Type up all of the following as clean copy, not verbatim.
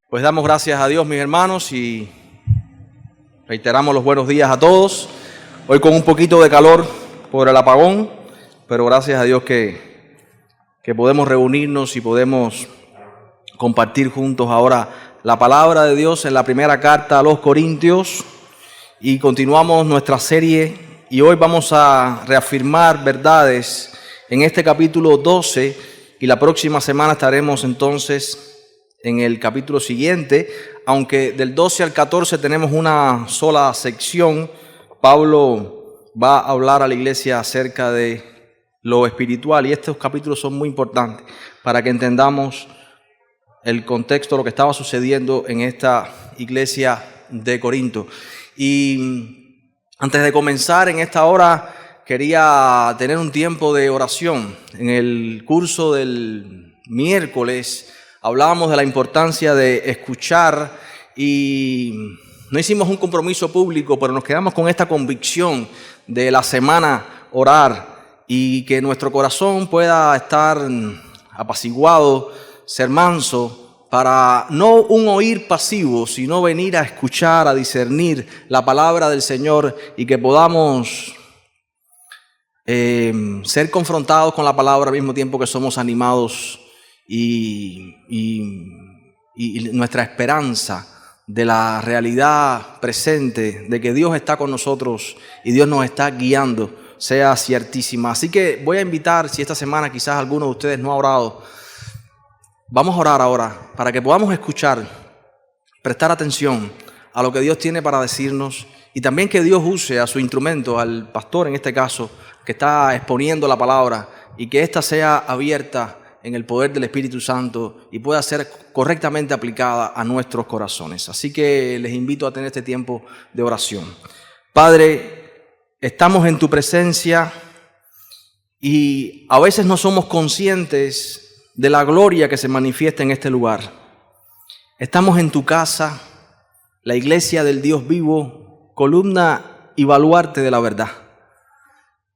Pues damos gracias a Dios, mis hermanos, y reiteramos los buenos días a todos. Hoy con un poquito de calor por el apagón, pero gracias a Dios que podemos reunirnos y podemos compartir juntos ahora la palabra de Dios en la primera carta a los Corintios. Y continuamos nuestra serie y hoy vamos a reafirmar verdades en este capítulo 12 y la próxima semana estaremos entonces en el capítulo siguiente, aunque del 12 al 14 tenemos una sola sección. Pablo va a hablar a la iglesia acerca de lo espiritual y estos capítulos son muy importantes para que entendamos el contexto, lo que estaba sucediendo en esta iglesia de Corinto. Y antes de comenzar en esta hora quería tener un tiempo de oración. En el curso del miércoles hablábamos de la importancia de escuchar y no hicimos un compromiso público, pero nos quedamos con esta convicción de la semana orar y que nuestro corazón pueda estar apaciguado, ser manso, para no un oír pasivo, sino venir a escuchar, a discernir la palabra del Señor y que podamos ser confrontados con la palabra al mismo tiempo que somos animados y nuestra esperanza de la realidad presente, de que Dios está con nosotros y Dios nos está guiando, sea ciertísima. Así que voy a invitar, si esta semana quizás alguno de ustedes no ha orado, vamos a orar ahora para que podamos escuchar, prestar atención a lo que Dios tiene para decirnos y también que Dios use a su instrumento, al pastor en este caso, que está exponiendo la palabra y que ésta sea abierta en el poder del Espíritu Santo y pueda ser correctamente aplicada a nuestros corazones. Así que les invito a tener este tiempo de oración. Padre, estamos en tu presencia y a veces no somos conscientes de la gloria que se manifiesta en este lugar. Estamos en tu casa, la iglesia del Dios vivo, columna y baluarte de la verdad.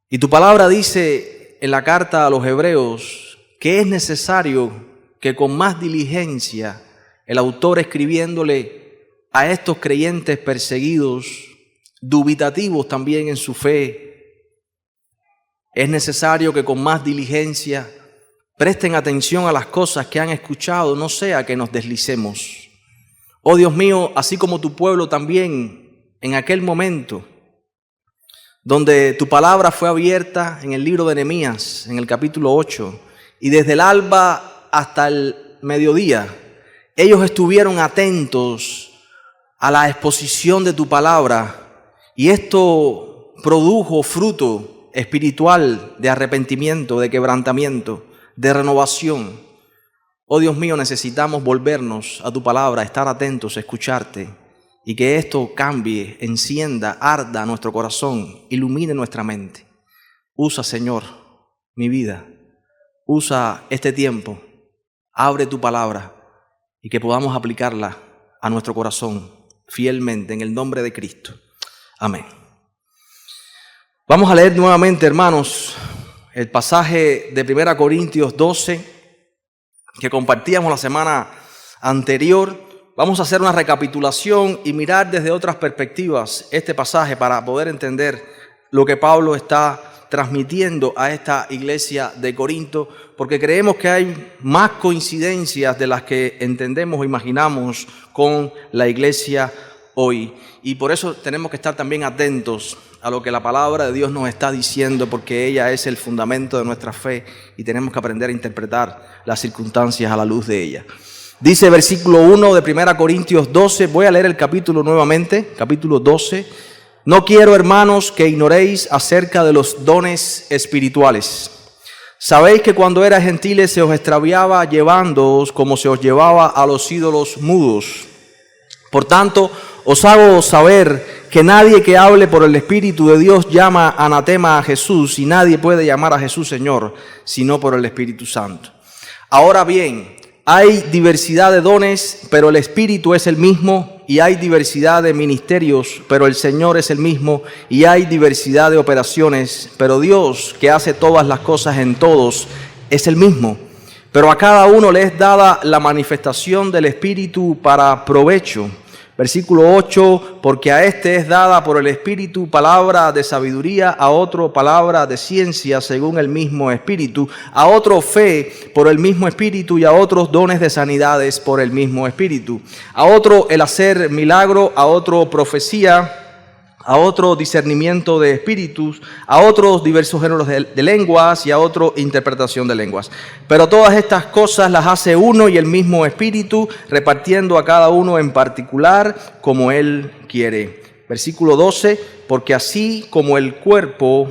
Y tu palabra dice en la carta a los Hebreos que es necesario que con más diligencia el autor escribiéndole a estos creyentes perseguidos, dubitativos también en su fe, es necesario que con más diligencia presten atención a las cosas que han escuchado, no sea que nos deslicemos. Oh Dios mío, así como tu pueblo también en aquel momento, donde tu palabra fue abierta en el libro de Nehemías, en el capítulo 8, y desde el alba hasta el mediodía, ellos estuvieron atentos a la exposición de tu palabra, y esto produjo fruto espiritual de arrepentimiento, de quebrantamiento, de renovación. Oh Dios mío, necesitamos volvernos a tu palabra, estar atentos, escucharte, y que esto cambie, encienda, arda nuestro corazón, ilumine nuestra mente. Usa, Señor, mi vida. Usa este tiempo, abre tu palabra y que podamos aplicarla a nuestro corazón fielmente en el nombre de Cristo. Amén. Vamos a leer nuevamente, hermanos, el pasaje de 1 Corintios 12 que compartíamos la semana anterior. Vamos a hacer una recapitulación y mirar desde otras perspectivas este pasaje para poder entender lo que Pablo está transmitiendo a esta iglesia de Corinto, porque creemos que hay más coincidencias de las que entendemos o imaginamos con la iglesia hoy. Y por eso tenemos que estar también atentos a lo que la palabra de Dios nos está diciendo, porque ella es el fundamento de nuestra fe y tenemos que aprender a interpretar las circunstancias a la luz de ella. Dice versículo 1 de 1 Corintios 12, voy a leer el capítulo nuevamente, capítulo 12. No quiero, hermanos, que ignoréis acerca de los dones espirituales. Sabéis que cuando erais gentiles se os extraviaba llevándoos como se os llevaba a los ídolos mudos. Por tanto, os hago saber que nadie que hable por el Espíritu de Dios llama anatema a Jesús, y nadie puede llamar a Jesús Señor, sino por el Espíritu Santo. Ahora bien, hay diversidad de dones, pero el Espíritu es el mismo, y hay diversidad de ministerios, pero el Señor es el mismo, y hay diversidad de operaciones, pero Dios, que hace todas las cosas en todos, es el mismo. Pero a cada uno le es dada la manifestación del Espíritu para provecho. Versículo 8, porque a este es dada por el Espíritu palabra de sabiduría, a otro palabra de ciencia según el mismo Espíritu, a otro fe por el mismo Espíritu y a otros dones de sanidades por el mismo Espíritu, a otro el hacer milagro, a otro profecía, a otro discernimiento de espíritus, a otros diversos géneros de lenguas y a otro interpretación de lenguas. Pero todas estas cosas las hace uno y el mismo Espíritu, repartiendo a cada uno en particular como Él quiere. Versículo 12, porque así como el cuerpo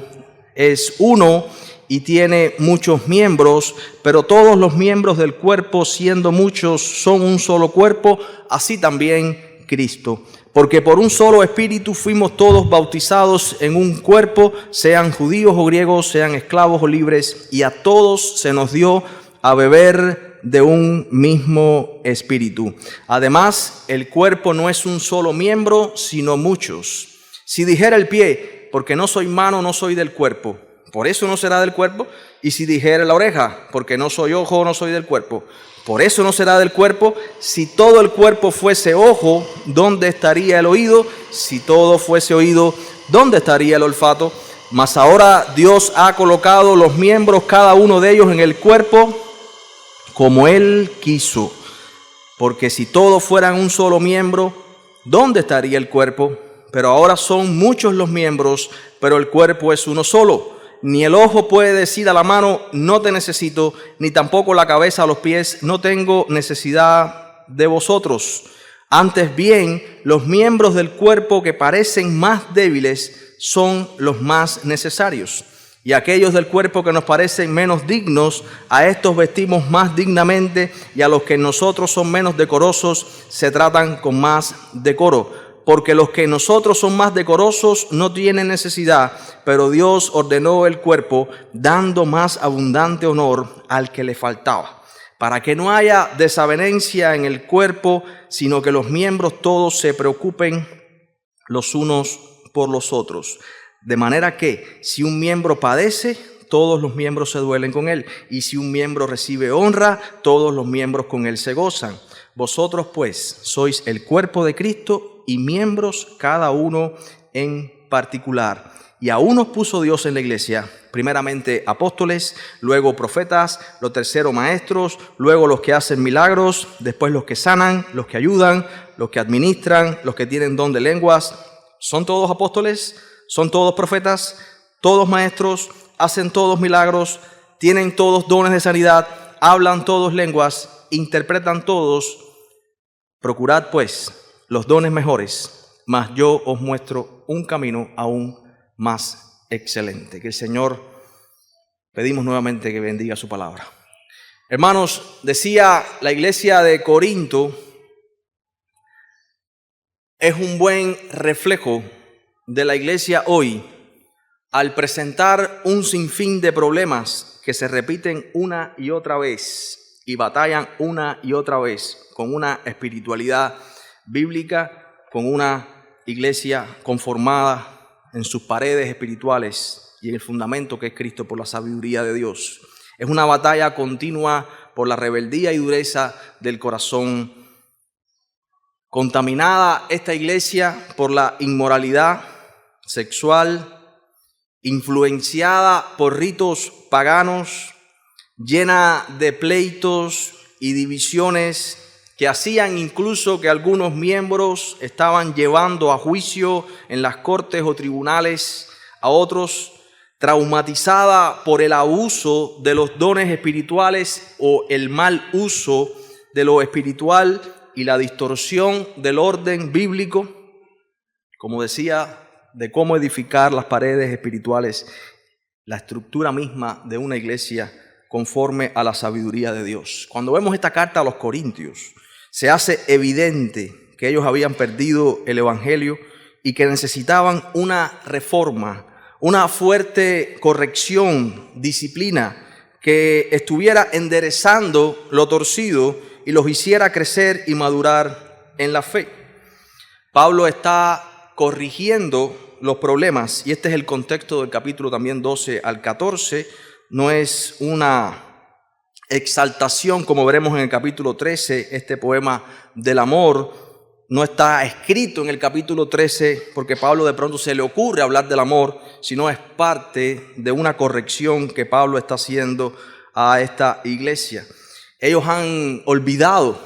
es uno y tiene muchos miembros, pero todos los miembros del cuerpo, siendo muchos, son un solo cuerpo, así también Cristo. Porque por un solo Espíritu fuimos todos bautizados en un cuerpo, sean judíos o griegos, sean esclavos o libres, y a todos se nos dio a beber de un mismo Espíritu. Además, el cuerpo no es un solo miembro, sino muchos. Si dijera el pie, porque no soy mano, no soy del cuerpo, por eso no será del cuerpo. Y si dijera la oreja, porque no soy ojo, no soy del cuerpo, por eso no será del cuerpo. Si todo el cuerpo fuese ojo, ¿dónde estaría el oído? Si todo fuese oído, ¿dónde estaría el olfato? Mas ahora Dios ha colocado los miembros, cada uno de ellos, en el cuerpo como Él quiso. Porque si todos fueran un solo miembro, ¿dónde estaría el cuerpo? Pero ahora son muchos los miembros, pero el cuerpo es uno solo. Ni el ojo puede decir a la mano, no te necesito, ni tampoco la cabeza a los pies, no tengo necesidad de vosotros. Antes bien, los miembros del cuerpo que parecen más débiles son los más necesarios. Y aquellos del cuerpo que nos parecen menos dignos, a estos vestimos más dignamente, y a los que en nosotros son menos decorosos, se tratan con más decoro. Porque los que nosotros son más decorosos no tienen necesidad, pero Dios ordenó el cuerpo, dando más abundante honor al que le faltaba, para que no haya desavenencia en el cuerpo, sino que los miembros todos se preocupen los unos por los otros. De manera que si un miembro padece, todos los miembros se duelen con él, y si un miembro recibe honra, todos los miembros con él se gozan. Vosotros pues sois el cuerpo de Cristo y miembros cada uno en particular. Y a unos puso Dios en la iglesia, primeramente apóstoles, luego profetas, lo tercero maestros, luego los que hacen milagros, después los que sanan, los que ayudan, los que administran, los que tienen don de lenguas. ¿Son todos apóstoles? ¿Son todos profetas? ¿Todos maestros? ¿Hacen todos milagros? ¿Tienen todos dones de sanidad? ¿Hablan todos lenguas? ¿Interpretan todos? Procurad pues los dones mejores, mas yo os muestro un camino aún más excelente. Que el Señor, pedimos nuevamente que bendiga su palabra. Hermanos, decía la iglesia de Corinto, es un buen reflejo de la iglesia hoy al presentar un sinfín de problemas que se repiten una y otra vez y batallan una y otra vez con una espiritualidad bíblica, con una iglesia conformada en sus paredes espirituales y en el fundamento que es Cristo por la sabiduría de Dios. Es una batalla continua por la rebeldía y dureza del corazón. Contaminada esta iglesia por la inmoralidad sexual, influenciada por ritos paganos, llena de pleitos y divisiones que hacían incluso que algunos miembros estaban llevando a juicio en las cortes o tribunales a otros, traumatizada por el abuso de los dones espirituales o el mal uso de lo espiritual y la distorsión del orden bíblico, como decía, de cómo edificar las paredes espirituales, la estructura misma de una iglesia conforme a la sabiduría de Dios. Cuando vemos esta carta a los Corintios, se hace evidente que ellos habían perdido el evangelio y que necesitaban una reforma, una fuerte corrección, disciplina, que estuviera enderezando lo torcido y los hiciera crecer y madurar en la fe. Pablo está corrigiendo los problemas, y este es el contexto del capítulo también 12 al 14, no es una exaltación, como veremos en el capítulo 13, este poema del amor no está escrito en el capítulo 13 porque Pablo de pronto se le ocurre hablar del amor, sino es parte de una corrección que Pablo está haciendo a esta iglesia. Ellos han olvidado,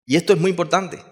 y esto es muy importante,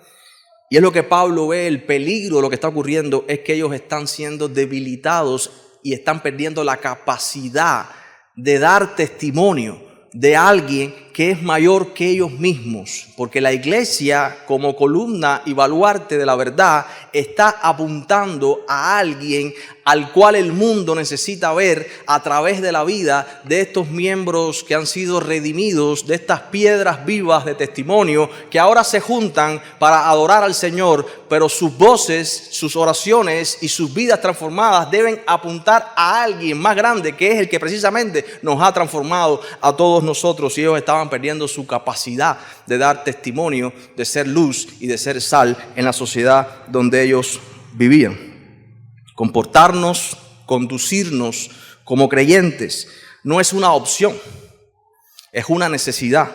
y es lo que Pablo ve, el peligro de lo que está ocurriendo, es que ellos están siendo debilitados y están perdiendo la capacidad de dar testimonio de alguien que es mayor que ellos mismos, porque la iglesia, como columna y baluarte de la verdad, está apuntando a alguien al cual el mundo necesita ver a través de la vida de estos miembros que han sido redimidos, de estas piedras vivas de testimonio que ahora se juntan para adorar al Señor, pero sus voces, sus oraciones y sus vidas transformadas deben apuntar a alguien más grande, que es el que precisamente nos ha transformado a todos nosotros, y ellos estaban perdiendo su capacidad de dar testimonio, de ser luz y de ser sal en la sociedad donde ellos vivían. Comportarnos, conducirnos como creyentes no es una opción, es una necesidad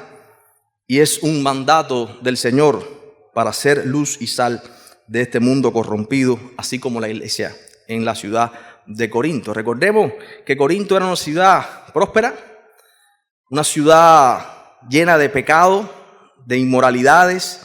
y es un mandato del Señor para ser luz y sal de este mundo corrompido, así como la iglesia en la ciudad de Corinto. Recordemos que Corinto era una ciudad próspera, una ciudad llena de pecado, de inmoralidades.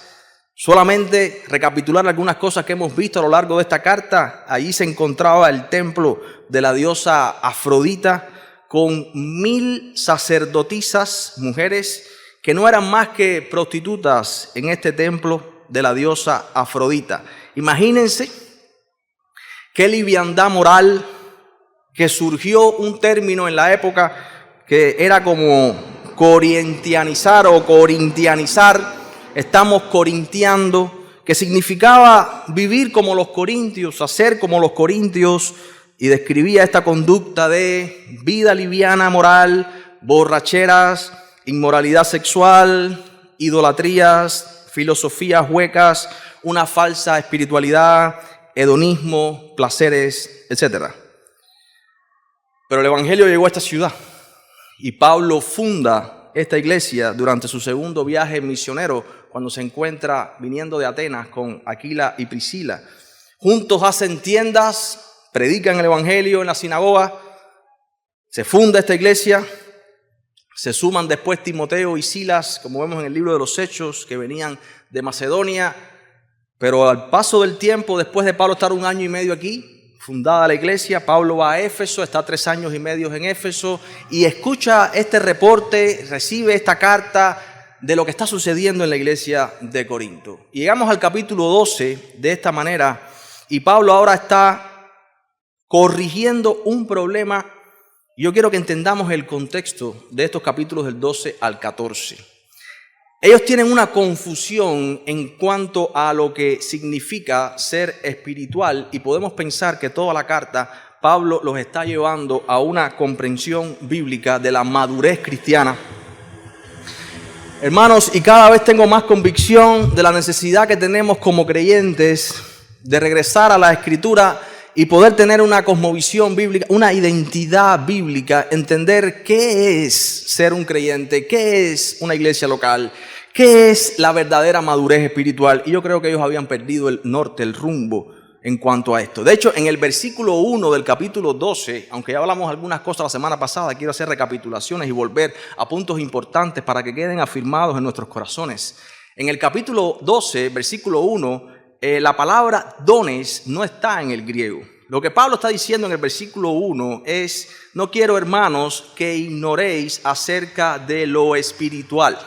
Solamente recapitular algunas cosas que hemos visto a lo largo de esta carta. Allí se encontraba el templo de la diosa Afrodita con 1000 sacerdotisas, mujeres que no eran más que prostitutas en este templo de la diosa Afrodita. Imagínense qué liviandad moral, que surgió un término en la época que era como corintianizar o corintianizar. Estamos corintiando, que significaba vivir como los corintios, hacer como los corintios, y describía esta conducta de vida liviana moral, borracheras, inmoralidad sexual, idolatrías, filosofías huecas, una falsa espiritualidad, hedonismo, placeres, etc. Pero el evangelio llegó a esta ciudad y Pablo funda esta iglesia durante su segundo viaje misionero, cuando se encuentra viniendo de Atenas con Aquila y Priscila. Juntos hacen tiendas, predican el evangelio en la sinagoga, se funda esta iglesia, se suman después Timoteo y Silas, como vemos en el libro de los Hechos, que venían de Macedonia, pero al paso del tiempo, después de Pablo estar 1 año y medio aquí, fundada la iglesia, Pablo va a Éfeso, está 3 años y medio en Éfeso y escucha este reporte, recibe esta carta de lo que está sucediendo en la iglesia de Corinto. Y llegamos al capítulo 12 de esta manera, y Pablo ahora está corrigiendo un problema. Yo quiero que entendamos el contexto de estos capítulos del 12 al 14. Ellos tienen una confusión en cuanto a lo que significa ser espiritual, y podemos pensar que toda la carta Pablo los está llevando a una comprensión bíblica de la madurez cristiana. Hermanos, y cada vez tengo más convicción de la necesidad que tenemos como creyentes de regresar a la Escritura y poder tener una cosmovisión bíblica, una identidad bíblica, entender qué es ser un creyente, qué es una iglesia local, qué es la verdadera madurez espiritual. Y yo creo que ellos habían perdido el norte, el rumbo en cuanto a esto. De hecho, en el versículo 1 del capítulo 12, aunque ya hablamos algunas cosas la semana pasada, quiero hacer recapitulaciones y volver a puntos importantes para que queden afirmados en nuestros corazones. En el capítulo 12, versículo 1, la palabra dones no está en el griego. Lo que Pablo está diciendo en el versículo 1 es: no quiero, hermanos, que ignoréis acerca de lo espiritual.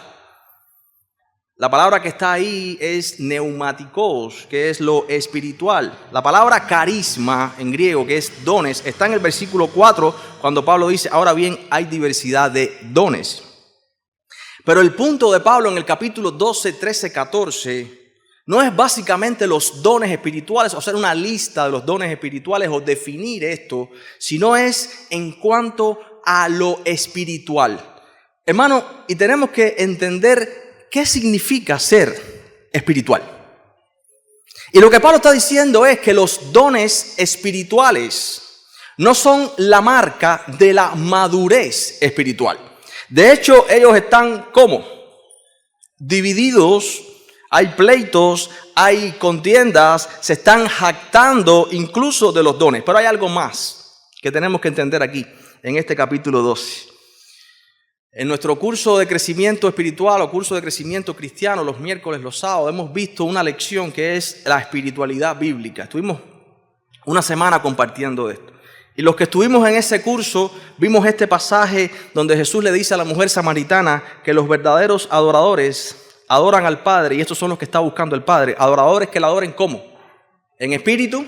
La palabra que está ahí es neumáticos, que es lo espiritual. La palabra carisma en griego, que es dones, está en el versículo 4, cuando Pablo dice: ahora bien, hay diversidad de dones. Pero el punto de Pablo en el capítulo 12, 13, 14 no es básicamente los dones espirituales, o hacer una lista de los dones espirituales o definir esto, sino es en cuanto a lo espiritual. Hermano, y tenemos que entender ¿qué significa ser espiritual? Y lo que Pablo está diciendo es que los dones espirituales no son la marca de la madurez espiritual. De hecho, ellos están ¿cómo? Divididos, hay pleitos, hay contiendas, se están jactando incluso de los dones. Pero hay algo más que tenemos que entender aquí, en este capítulo 12. En nuestro curso de crecimiento espiritual o curso de crecimiento cristiano, los miércoles, los sábados, hemos visto una lección que es la espiritualidad bíblica. Estuvimos una semana compartiendo esto. Y los que estuvimos en ese curso, vimos este pasaje donde Jesús le dice a la mujer samaritana que los verdaderos adoradores adoran al Padre, y estos son los que está buscando el Padre. Adoradores que la adoren ¿cómo? En espíritu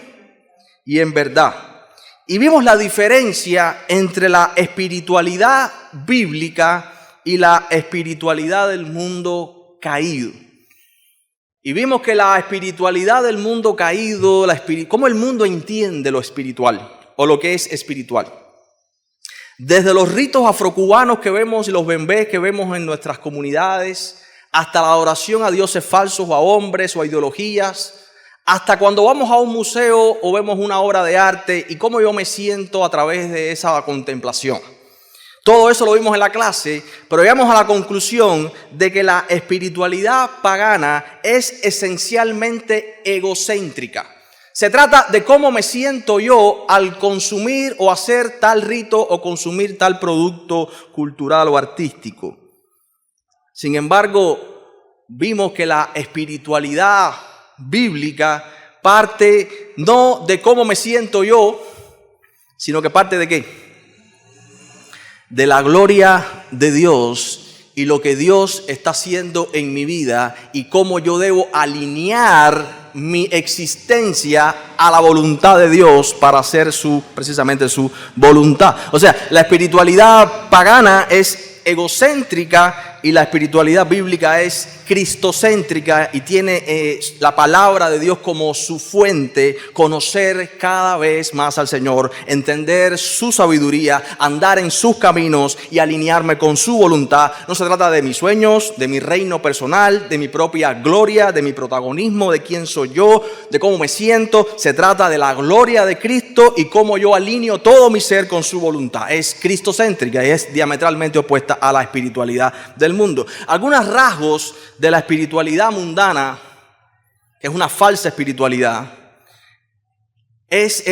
y en verdad. Y vimos la diferencia entre la espiritualidad bíblica y la espiritualidad del mundo caído. Y vimos que la espiritualidad del mundo caído, cómo el mundo entiende lo espiritual o lo que es espiritual. Desde los ritos afrocubanos que vemos y los bembés que vemos en nuestras comunidades, hasta la adoración a dioses falsos o a hombres o a ideologías, hasta cuando vamos a un museo o vemos una obra de arte y cómo yo me siento a través de esa contemplación. Todo eso lo vimos en la clase, pero llegamos a la conclusión de que la espiritualidad pagana es esencialmente egocéntrica. Se trata de cómo me siento yo al consumir o hacer tal rito o consumir tal producto cultural o artístico. Sin embargo, vimos que la espiritualidad bíblica parte no de cómo me siento yo, sino que parte de ¿qué? De la gloria de Dios y lo que Dios está haciendo en mi vida y cómo yo debo alinear mi existencia a la voluntad de Dios para hacer precisamente su voluntad. O sea, la espiritualidad pagana es egocéntrica y la espiritualidad bíblica es cristocéntrica y tiene la palabra de Dios como su fuente, conocer cada vez más al Señor, entender su sabiduría, andar en sus caminos y alinearme con su voluntad. No se trata de mis sueños, de mi reino personal, de mi propia gloria, de mi protagonismo, de quién soy yo, de cómo me siento. Se trata de la gloria de Cristo y cómo yo alineo todo mi ser con su voluntad. Es cristocéntrica y es diametralmente opuesta a la espiritualidad del mundo. Algunos rasgos de la espiritualidad mundana, que es una falsa espiritualidad, es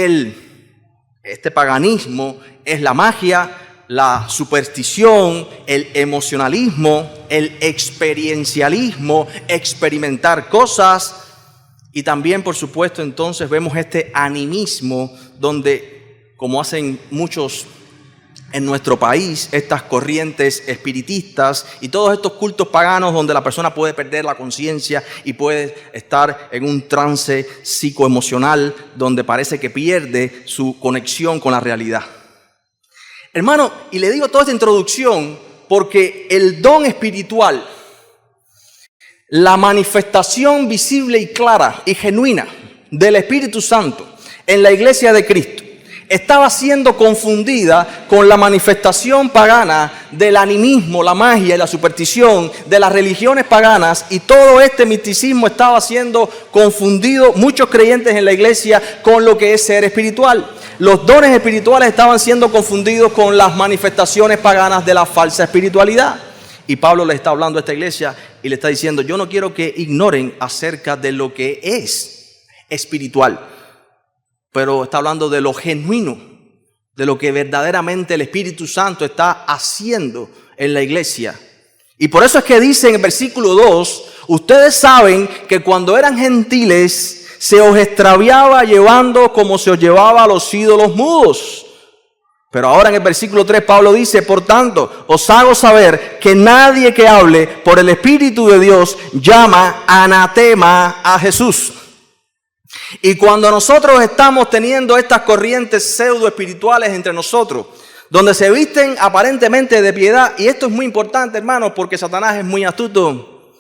este paganismo, es la magia, la superstición, el emocionalismo, el experiencialismo, experimentar cosas, y también, por supuesto, entonces vemos este animismo donde, como hacen muchos en nuestro país, estas corrientes espiritistas y todos estos cultos paganos donde la persona puede perder la conciencia y puede estar en un trance psicoemocional donde parece que pierde su conexión con la realidad. Hermano, y le digo toda esta introducción porque el don espiritual, la manifestación visible y clara y genuina del Espíritu Santo en la iglesia de Cristo, estaba siendo confundida con la manifestación pagana del animismo, la magia y la superstición de las religiones paganas, y todo este misticismo estaba siendo confundido, muchos creyentes en la iglesia, con lo que es ser espiritual. Los dones espirituales estaban siendo confundidos con las manifestaciones paganas de la falsa espiritualidad. Y Pablo le está hablando a esta iglesia y le está diciendo: yo no quiero que ignoren acerca de lo que es espiritual, pero está hablando de lo genuino, de lo que verdaderamente el Espíritu Santo está haciendo en la iglesia. Y por eso es que dice en el versículo 2, ustedes saben que cuando eran gentiles se os extraviaba llevando como se os llevaba a los ídolos mudos. Pero ahora en el versículo 3 Pablo dice: por tanto, os hago saber que nadie que hable por el Espíritu de Dios llama anatema a Jesús. Y cuando nosotros estamos teniendo estas corrientes pseudo espirituales entre nosotros, donde se visten aparentemente de piedad, y esto es muy importante, hermanos, porque Satanás es muy astuto.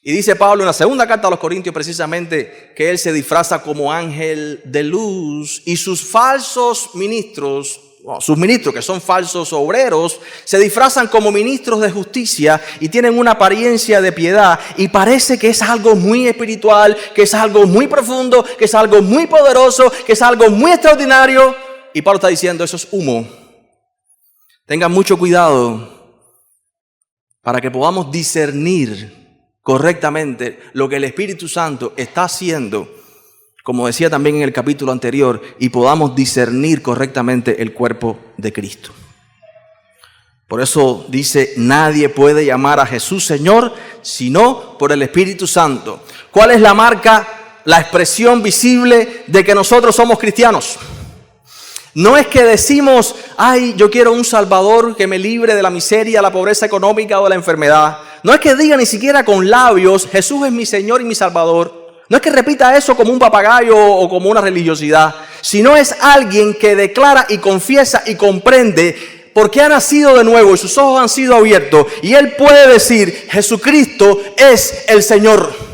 Y dice Pablo en la segunda carta a los Corintios precisamente que él se disfraza como ángel de luz, y sus falsos ministros, sus ministros que son falsos obreros, se disfrazan como ministros de justicia y tienen una apariencia de piedad, y parece que es algo muy espiritual, que es algo muy profundo, que es algo muy poderoso, que es algo muy extraordinario. Y Pablo está diciendo: eso es humo. Tengan mucho cuidado, para que podamos discernir correctamente lo que el Espíritu Santo está haciendo, como decía también en el capítulo anterior, y podamos discernir correctamente el cuerpo de Cristo. Por eso dice, nadie puede llamar a Jesús Señor, sino por el Espíritu Santo. ¿Cuál es la marca, la expresión visible de que nosotros somos cristianos? No es que decimos, ay, yo quiero un Salvador que me libre de la miseria, la pobreza económica o de la enfermedad. No es que diga ni siquiera con labios, Jesús es mi Señor y mi Salvador. No es que repita eso como un papagayo o como una religiosidad, sino es alguien que declara y confiesa y comprende porque ha nacido de nuevo y sus ojos han sido abiertos y él puede decir, Jesucristo es el Señor.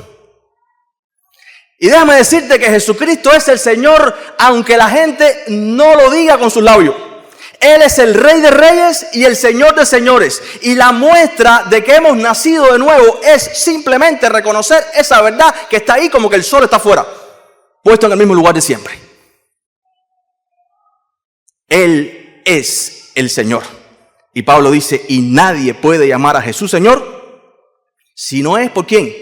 Y déjame decirte que Jesucristo es el Señor aunque la gente no lo diga con sus labios. Él es el Rey de Reyes y el Señor de Señores. Y la muestra de que hemos nacido de nuevo es simplemente reconocer esa verdad que está ahí como que el sol está afuera, puesto en el mismo lugar de siempre. Él es el Señor. Y Pablo dice, y nadie puede llamar a Jesús Señor, si no es ¿por quién?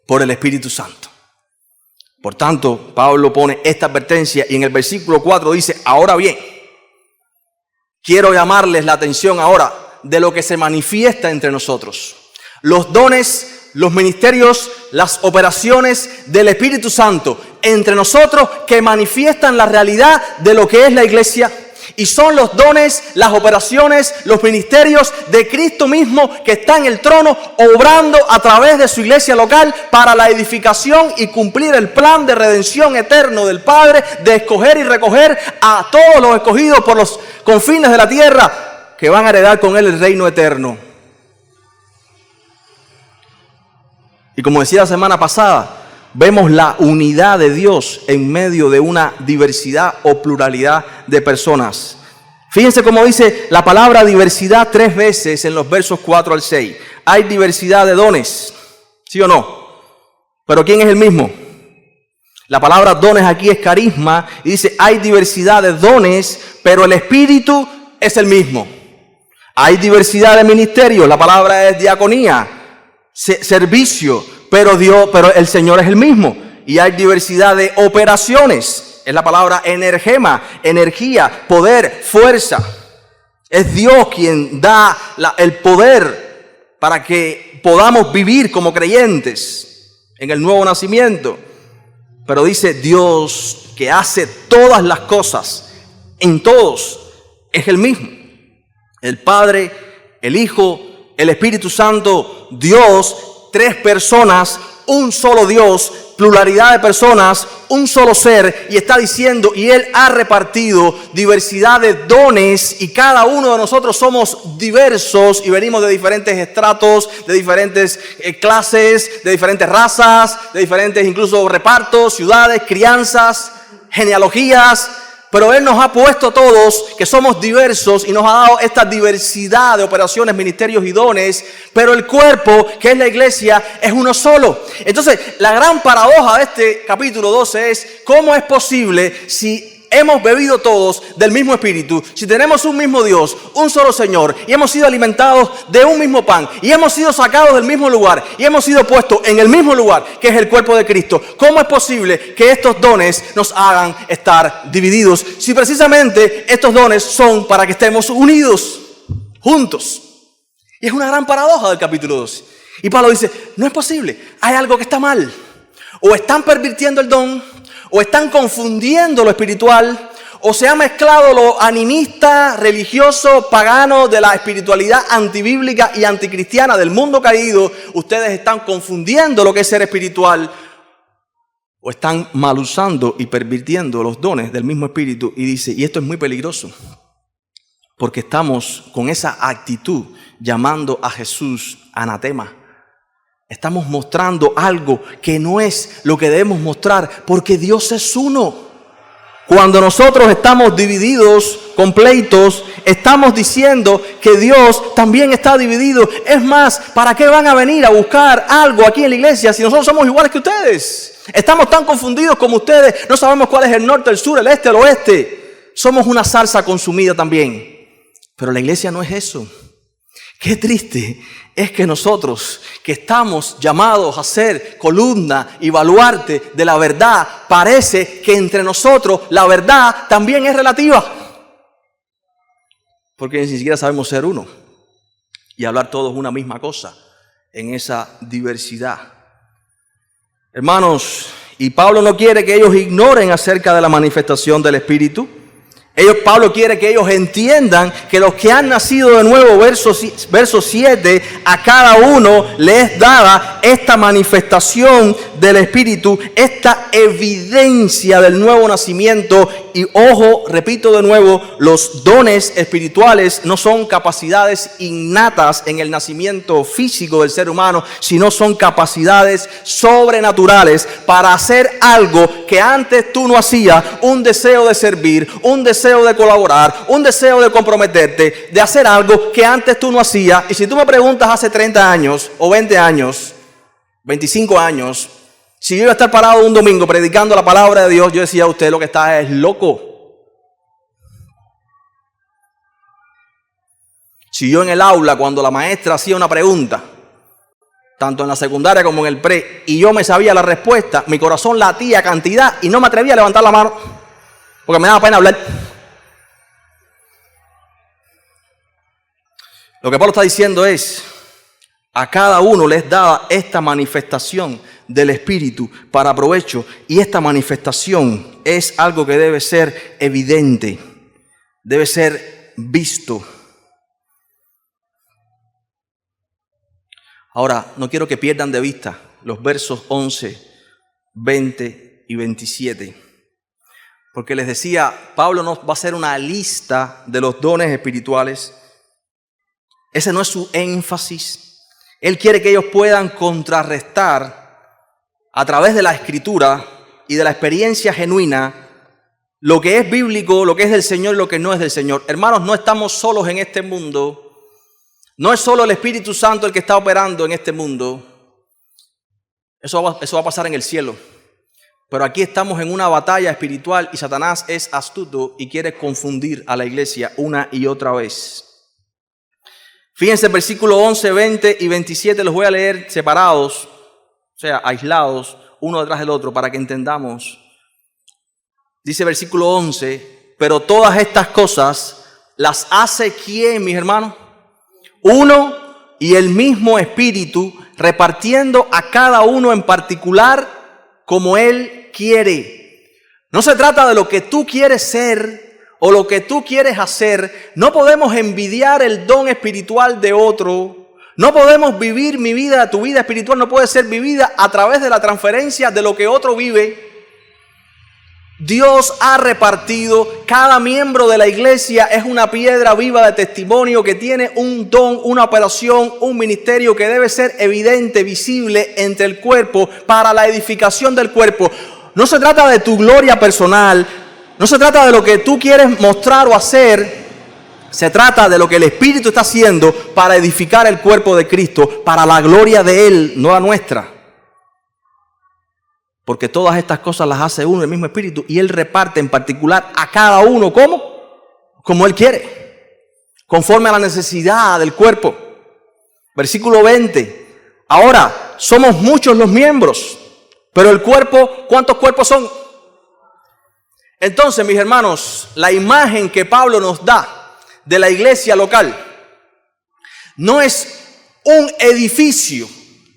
Por el Espíritu Santo. Por tanto, Pablo pone esta advertencia y en el versículo 4 dice, ahora bien, quiero llamarles la atención ahora de lo que se manifiesta entre nosotros. Los dones, los ministerios, las operaciones del Espíritu Santo entre nosotros que manifiestan la realidad de lo que es la iglesia. Y son los dones, las operaciones, los ministerios de Cristo mismo que está en el trono obrando a través de su iglesia local para la edificación y cumplir el plan de redención eterno del Padre, de escoger y recoger a todos los escogidos por los confines de la tierra que van a heredar con Él el reino eterno. Y como decía la semana pasada, vemos la unidad de Dios en medio de una diversidad o pluralidad de personas. Fíjense cómo dice la palabra diversidad 3 veces en los versos 4 al 6. Hay diversidad de dones, ¿sí o no? Pero ¿quién es el mismo? La palabra dones aquí es carisma y dice hay diversidad de dones, pero el Espíritu es el mismo. Hay diversidad de ministerios, la palabra es diaconía, servicio, pero el Señor es el mismo. Y hay diversidad de operaciones, es la palabra energema, energía, poder, fuerza. Es Dios quien da el poder para que podamos vivir como creyentes en el nuevo nacimiento. Pero dice Dios que hace todas las cosas, en todos, es el mismo. El Padre, el Hijo, el Espíritu Santo, Dios, 3 personas, un solo Dios, pluralidad de personas, un solo ser, y está diciendo, y Él ha repartido diversidad de dones, y cada uno de nosotros somos diversos, y venimos de diferentes estratos, de diferentes clases, de diferentes razas, de diferentes incluso repartos, ciudades, crianzas, genealogías. Pero Él nos ha puesto todos que somos diversos y nos ha dado esta diversidad de operaciones, ministerios y dones. Pero el cuerpo, que es la iglesia, es uno solo. Entonces, la gran paradoja de este capítulo 12 es ¿cómo es posible si hemos bebido todos del mismo espíritu, si tenemos un mismo Dios, un solo Señor, y hemos sido alimentados de un mismo pan, y hemos sido sacados del mismo lugar, y hemos sido puestos en el mismo lugar, que es el cuerpo de Cristo? ¿Cómo es posible que estos dones nos hagan estar divididos, si precisamente estos dones son para que estemos unidos, juntos? Y es una gran paradoja del capítulo 12. Y Pablo dice, no es posible, hay algo que está mal. O están pervirtiendo el don, o están confundiendo lo espiritual, o se ha mezclado lo animista, religioso, pagano de la espiritualidad antibíblica y anticristiana del mundo caído. Ustedes están confundiendo lo que es ser espiritual, o están mal usando y pervirtiendo los dones del mismo espíritu. Y dice, y esto es muy peligroso, porque estamos con esa actitud llamando a Jesús anatema. Estamos mostrando algo que no es lo que debemos mostrar, porque Dios es uno. Cuando nosotros estamos divididos con pleitos, estamos diciendo que Dios también está dividido. Es más, ¿para qué van a venir a buscar algo aquí en la iglesia si nosotros somos iguales que ustedes? Estamos tan confundidos como ustedes, no sabemos cuál es el norte, el sur, el este, el oeste. Somos una salsa consumida también. Pero la iglesia no es eso. Qué triste es que nosotros, que estamos llamados a ser columna y baluarte de la verdad, parece que entre nosotros la verdad también es relativa. Porque ni siquiera sabemos ser uno y hablar todos una misma cosa en esa diversidad. Hermanos, y Pablo no quiere que ellos ignoren acerca de la manifestación del Espíritu. Pablo quiere que ellos entiendan que los que han nacido de nuevo, verso 7, a cada uno les es dada esta manifestación del Espíritu, esta evidencia del nuevo nacimiento. Y ojo, repito de nuevo, los dones espirituales no son capacidades innatas en el nacimiento físico del ser humano, sino son capacidades sobrenaturales para hacer algo que antes tú no hacías, un deseo de servir, un deseo de colaborar, un deseo de comprometerte, de hacer algo que antes tú no hacías. Y si tú me preguntas hace 30 años o 20 años, 25 años, si yo iba a estar parado un domingo predicando la palabra de Dios, yo decía: usted lo que está es loco. Si yo en el aula, cuando la maestra hacía una pregunta, tanto en la secundaria como en el pre, y yo me sabía la respuesta, mi corazón latía cantidad y no me atrevía a levantar la mano porque me daba pena hablar. Lo que Pablo está diciendo es: a cada uno les daba esta manifestación del Espíritu para provecho, y esta manifestación es algo que debe ser evidente, debe ser visto. Ahora, no quiero que pierdan de vista los versos 11, 20 y 27. Porque les decía, Pablo nos va a hacer una lista de los dones espirituales. Ese no es su énfasis. Él quiere que ellos puedan contrarrestar a través de la Escritura y de la experiencia genuina lo que es bíblico, lo que es del Señor y lo que no es del Señor. Hermanos, no estamos solos en este mundo. No es solo el Espíritu Santo el que está operando en este mundo. Eso va a pasar en el cielo. Pero aquí estamos en una batalla espiritual y Satanás es astuto y quiere confundir a la iglesia una y otra vez. Fíjense, versículo 11, 20 y 27 los voy a leer separados, o sea, aislados, uno detrás del otro, para que entendamos. Dice versículo 11: pero todas estas cosas las hace ¿quién, mis hermanos? Uno y el mismo Espíritu, repartiendo a cada uno en particular como Él quiere. No se trata de lo que tú quieres ser o lo que tú quieres hacer. No podemos envidiar el don espiritual de otro. No podemos vivir mi vida, tu vida espiritual no puede ser vivida a través de la transferencia de lo que otro vive. Dios ha repartido, cada miembro de la iglesia es una piedra viva de testimonio que tiene un don, una operación, un ministerio que debe ser evidente, visible entre el cuerpo para la edificación del cuerpo. No se trata de tu gloria personal, no se trata de lo que tú quieres mostrar o hacer, se trata de lo que el Espíritu está haciendo para edificar el cuerpo de Cristo, para la gloria de Él, no la nuestra. Porque todas estas cosas las hace uno, el mismo Espíritu, y Él reparte en particular a cada uno, ¿cómo? Como Él quiere, conforme a la necesidad del cuerpo. Versículo 20. Ahora, somos muchos los miembros, pero el cuerpo, ¿cuántos cuerpos son? Entonces, mis hermanos, la imagen que Pablo nos da de la iglesia local no es un edificio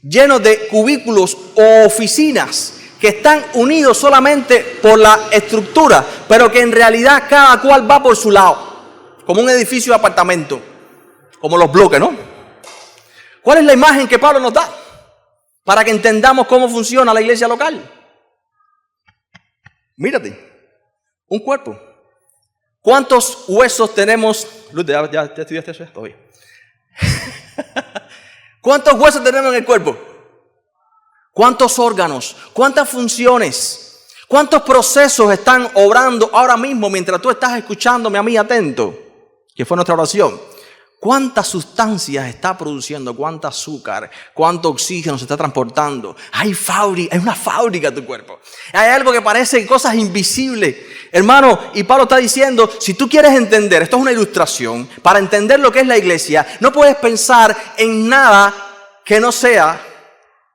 lleno de cubículos o oficinas que están unidos solamente por la estructura, pero que en realidad cada cual va por su lado, como un edificio de apartamento, como los bloques, ¿no? ¿Cuál es la imagen que Pablo nos da para que entendamos cómo funciona la iglesia local? Mírate, un cuerpo. ¿Cuántos huesos tenemos? Luz, ¿ya estudiaste eso? Todavía. ¿Cuántos huesos tenemos en el cuerpo? ¿Cuántos órganos? ¿Cuántas funciones? ¿Cuántos procesos están obrando ahora mismo mientras tú estás escuchándome a mí atento? Que fue nuestra oración. ¿Cuántas sustancias está produciendo? ¿Cuánto azúcar? ¿Cuánto oxígeno se está transportando? Hay una fábrica en tu cuerpo. Hay algo que parece cosas invisibles. Hermano, y Pablo está diciendo, si tú quieres entender, esto es una ilustración, para entender lo que es la iglesia, no puedes pensar en nada que no sea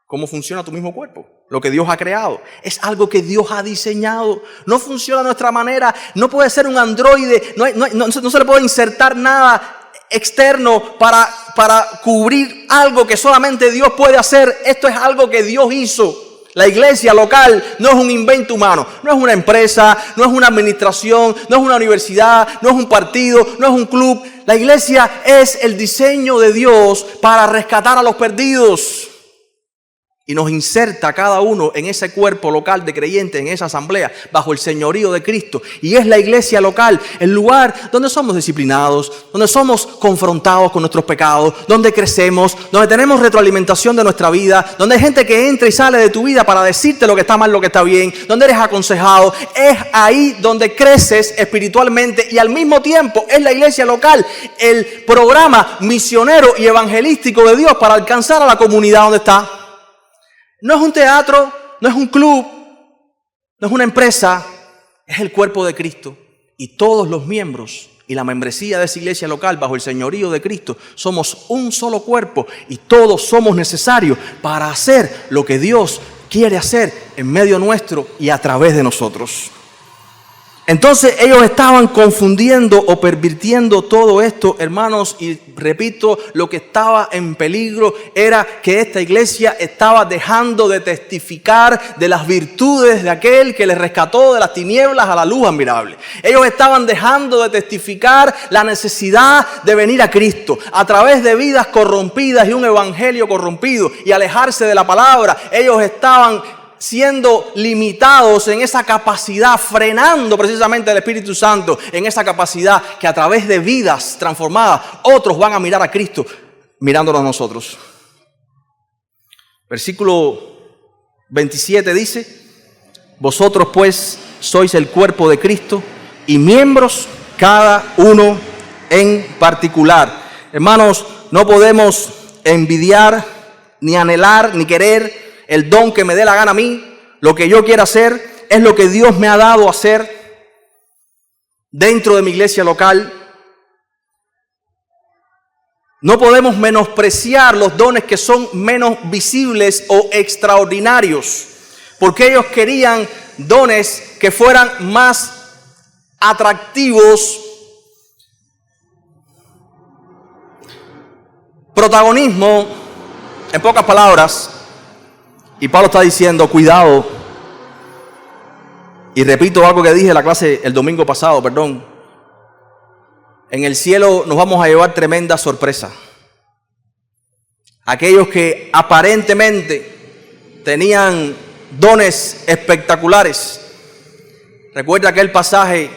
cómo funciona tu mismo cuerpo. Lo que Dios ha creado. Es algo que Dios ha diseñado. No funciona de nuestra manera. No puede ser un androide. No se le puede insertar nada externo para cubrir algo que solamente Dios puede hacer. Esto es algo que Dios hizo. La iglesia local no es un invento humano, no es una empresa, no es una administración, no es una universidad, no es un partido, no es un club. La iglesia es el diseño de Dios para rescatar a los perdidos. Y nos inserta a cada uno en ese cuerpo local de creyentes, en esa asamblea, bajo el señorío de Cristo. Y es la iglesia local, el lugar donde somos disciplinados, donde somos confrontados con nuestros pecados, donde crecemos, donde tenemos retroalimentación de nuestra vida, donde hay gente que entra y sale de tu vida para decirte lo que está mal, lo que está bien, donde eres aconsejado. Es ahí donde creces espiritualmente y al mismo tiempo es la iglesia local, el programa misionero y evangelístico de Dios para alcanzar a la comunidad donde está. No es un teatro, no es un club, no es una empresa, es el cuerpo de Cristo. Y todos los miembros y la membresía de esa iglesia local bajo el señorío de Cristo somos un solo cuerpo y todos somos necesarios para hacer lo que Dios quiere hacer en medio nuestro y a través de nosotros. Entonces ellos estaban confundiendo o pervirtiendo todo esto, hermanos, y repito, lo que estaba en peligro era que esta iglesia estaba dejando de testificar de las virtudes de aquel que les rescató de las tinieblas a la luz admirable. Ellos estaban dejando de testificar la necesidad de venir a Cristo a través de vidas corrompidas y un evangelio corrompido y alejarse de la palabra. Ellos estaban siendo limitados en esa capacidad, frenando precisamente el Espíritu Santo en esa capacidad que a través de vidas transformadas otros van a mirar a Cristo mirándonos a nosotros. Versículo 27 dice: vosotros pues sois el cuerpo de Cristo y miembros cada uno en particular. Hermanos, no podemos envidiar, ni anhelar, ni querer el don que me dé la gana a mí. Lo que yo quiera hacer es lo que Dios me ha dado a hacer dentro de mi iglesia local. No podemos menospreciar los dones que son menos visibles o extraordinarios, porque ellos querían dones que fueran más atractivos. Protagonismo, en pocas palabras. Y Pablo está diciendo, cuidado. Y repito algo que dije en la clase el domingo pasado, En el cielo nos vamos a llevar tremenda sorpresa. Aquellos que aparentemente tenían dones espectaculares. Recuerda aquel pasaje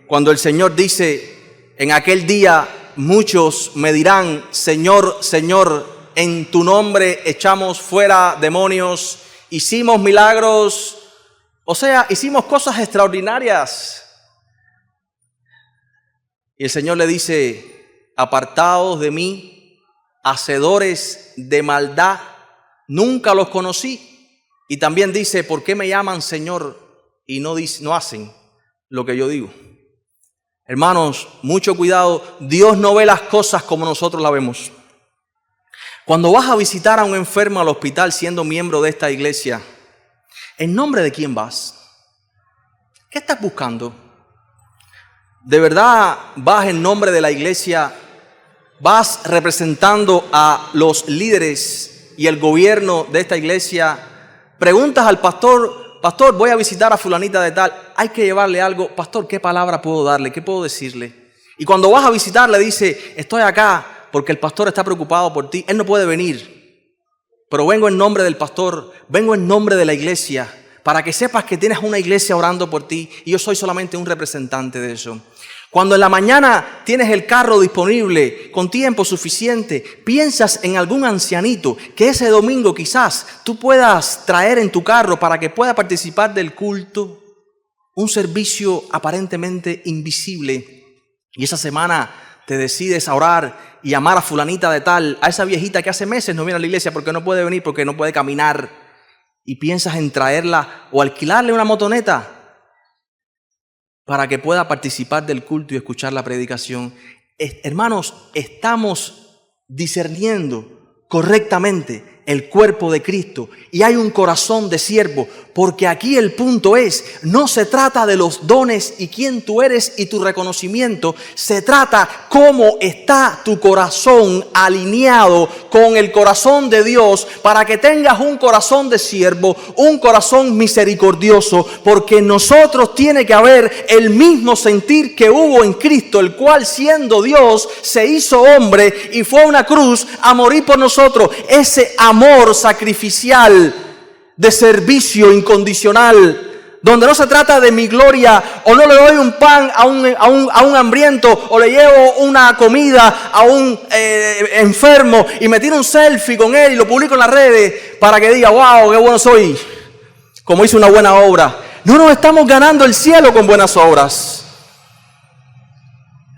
cuando el Señor dice, en aquel día muchos me dirán, Señor, Señor, en tu nombre echamos fuera demonios, hicimos milagros, o sea, hicimos cosas extraordinarias. Y el Señor le dice, apartados de mí, hacedores de maldad, nunca los conocí. Y también dice, ¿por qué me llaman Señor y no hacen lo que yo digo? Hermanos, mucho cuidado, Dios no ve las cosas como nosotros las vemos. Cuando vas a visitar a un enfermo al hospital siendo miembro de esta iglesia, ¿en nombre de quién vas? ¿Qué estás buscando? ¿De verdad vas en nombre de la iglesia? ¿Vas representando a los líderes y el gobierno de esta iglesia? Preguntas al pastor, pastor, voy a visitar a fulanita de tal, hay que llevarle algo. Pastor, ¿qué palabra puedo darle? ¿Qué puedo decirle? Y cuando vas a visitar le dice, estoy acá porque el pastor está preocupado por ti, él no puede venir, pero vengo en nombre del pastor, vengo en nombre de la iglesia, para que sepas que tienes una iglesia orando por ti y yo soy solamente un representante de eso. Cuando en la mañana tienes el carro disponible con tiempo suficiente, piensas en algún ancianito que ese domingo quizás tú puedas traer en tu carro para que pueda participar del culto, un servicio aparentemente invisible. Y esa semana te decides a orar y amar a fulanita de tal, a esa viejita que hace meses no viene a la iglesia porque no puede venir, porque no puede caminar, y piensas en traerla o alquilarle una motoneta para que pueda participar del culto y escuchar la predicación. Hermanos, estamos discerniendo correctamente el cuerpo de Cristo y hay un corazón de siervo, porque aquí el punto es, no se trata de los dones y quién tú eres y tu reconocimiento, se trata cómo está tu corazón alineado con el corazón de Dios para que tengas un corazón de siervo, un corazón misericordioso, porque en nosotros tiene que haber el mismo sentir que hubo en Cristo, el cual siendo Dios se hizo hombre y fue a una cruz a morir por nosotros. Ese amor sacrificial de servicio incondicional, donde no se trata de mi gloria, o no le doy un pan a un hambriento, o le llevo una comida a un enfermo y me tiro un selfie con él y lo publico en las redes para que diga, wow, qué bueno soy, como hice una buena obra. No nos estamos ganando el cielo con buenas obras.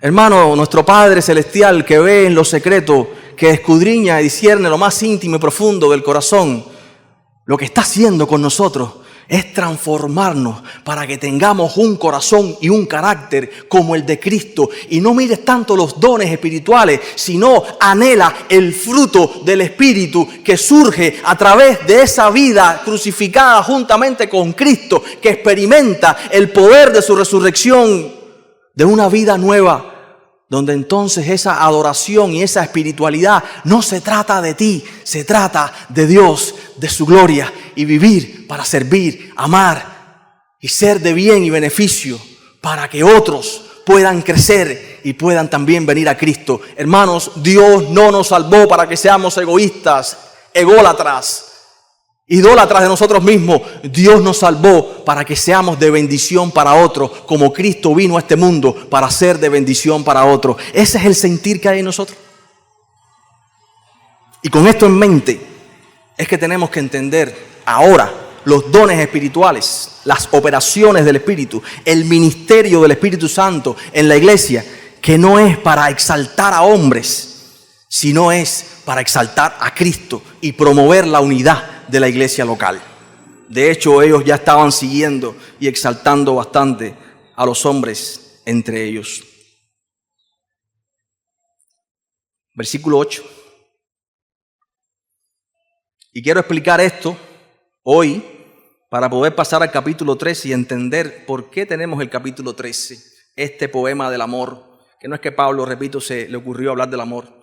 Hermano, nuestro Padre Celestial que ve en lo secreto, que escudriña y discierne lo más íntimo y profundo del corazón, lo que está haciendo con nosotros es transformarnos para que tengamos un corazón y un carácter como el de Cristo. Y no mires tanto los dones espirituales, sino anhela el fruto del Espíritu que surge a través de esa vida crucificada juntamente con Cristo, que experimenta el poder de su resurrección, de una vida nueva, donde entonces esa adoración y esa espiritualidad no se trata de ti, se trata de Dios, de su gloria, y vivir para servir, amar y ser de bien y beneficio para que otros puedan crecer y puedan también venir a Cristo. Hermanos, Dios no nos salvó para que seamos egoístas, idólatras de nosotros mismos. Dios nos salvó para que seamos de bendición para otros, como Cristo vino a este mundo para ser de bendición para otros. Ese es el sentir que hay en nosotros. Y con esto en mente es que tenemos que entender ahora los dones espirituales, las operaciones del Espíritu, el ministerio del Espíritu Santo en la iglesia, que no es para exaltar a hombres, sino es para exaltar a Cristo y promover la unidad de la iglesia local. De hecho, ellos ya estaban siguiendo y exaltando bastante a los hombres entre ellos. Versículo 8. Y quiero explicar esto hoy para poder pasar al capítulo 13 y entender por qué tenemos el capítulo 13, este poema del amor, que no es que Pablo, repito, se le ocurrió hablar del amor.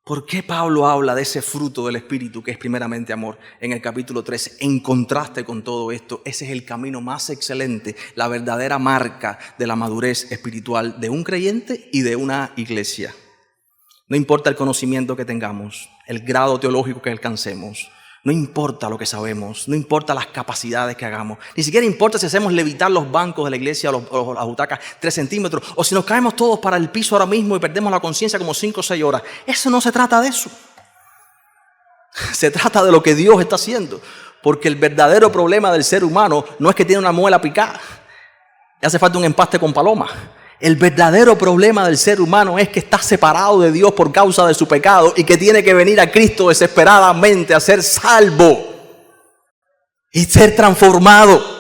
¿Por qué Pablo habla de ese fruto del Espíritu que es primeramente amor en el capítulo 13? En contraste con todo esto, ese es el camino más excelente, la verdadera marca de la madurez espiritual de un creyente y de una iglesia. No importa el conocimiento que tengamos, el grado teológico que alcancemos, no importa lo que sabemos, no importa las capacidades que hagamos, ni siquiera importa si hacemos levitar los bancos de la iglesia o las butacas 3 centímetros, o si nos caemos todos para el piso ahora mismo y perdemos la conciencia como 5 o 6 horas. Eso no se trata de eso. Se trata de lo que Dios está haciendo, porque el verdadero problema del ser humano no es que tiene una muela picada, le hace falta un empaste con paloma. El verdadero problema del ser humano es que está separado de Dios por causa de su pecado y que tiene que venir a Cristo desesperadamente a ser salvo y ser transformado.